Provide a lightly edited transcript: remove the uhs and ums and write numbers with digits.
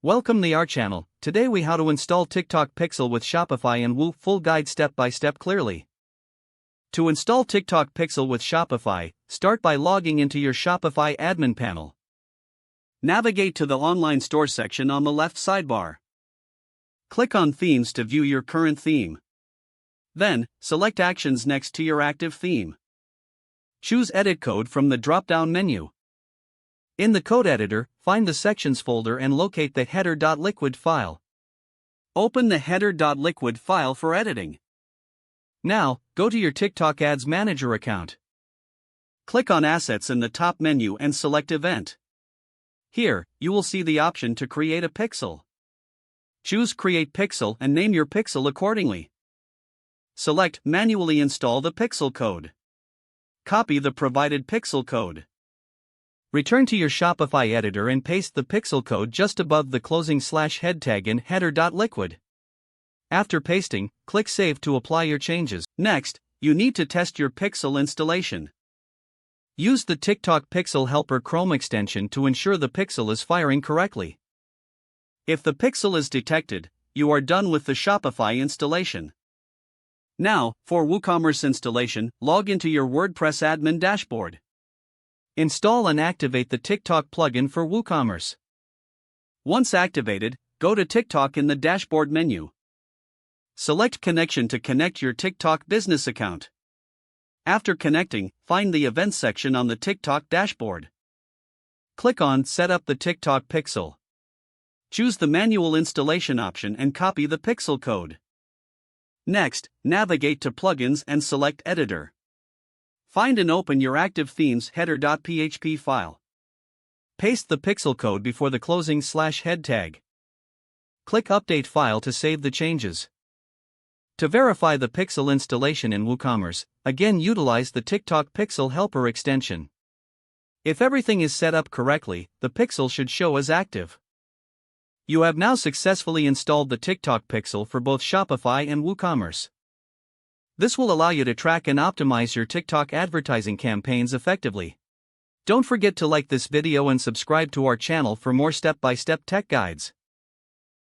Welcome to our channel. Today we how to install TikTok Pixel with Shopify and Woo, full guide step by step clearly. To install TikTok Pixel with Shopify, start by logging into your Shopify admin panel. Navigate to the online store section on the left sidebar. Click on Themes to view your current theme. Then, select Actions next to your active theme. Choose Edit Code from the drop-down menu. In the code editor, find the Sections folder and locate the header.liquid file. Open the header.liquid file for editing. Now, go to your TikTok Ads Manager account. Click on Assets in the top menu and select Event. Here, you will see the option to create a pixel. Choose Create Pixel and name your pixel accordingly. Select Manually install the pixel code. Copy the provided pixel code. Return to your Shopify editor and paste the pixel code just above the closing /head tag in header.liquid. After pasting, click Save to apply your changes. Next, you need to test your pixel installation. Use the TikTok Pixel Helper Chrome extension to ensure the pixel is firing correctly. If the pixel is detected, you are done with the Shopify installation. Now, for WooCommerce installation, log into your WordPress admin dashboard. Install and activate the TikTok plugin for WooCommerce. Once activated, go to TikTok in the dashboard menu. Select Connection to connect your TikTok business account. After connecting, find the Events section on the TikTok dashboard. Click on Set up the TikTok Pixel. Choose the Manual Installation option and copy the pixel code. Next, navigate to Plugins and select Editor. Find and open your active theme's header.php file. Paste the pixel code before the closing /head tag. Click Update File to save the changes. To verify the pixel installation in WooCommerce, again utilize the TikTok Pixel Helper extension. If everything is set up correctly, the pixel should show as active. You have now successfully installed the TikTok Pixel for both Shopify and WooCommerce. This will allow you to track and optimize your TikTok advertising campaigns effectively. Don't forget to like this video and subscribe to our channel for more step-by-step tech guides.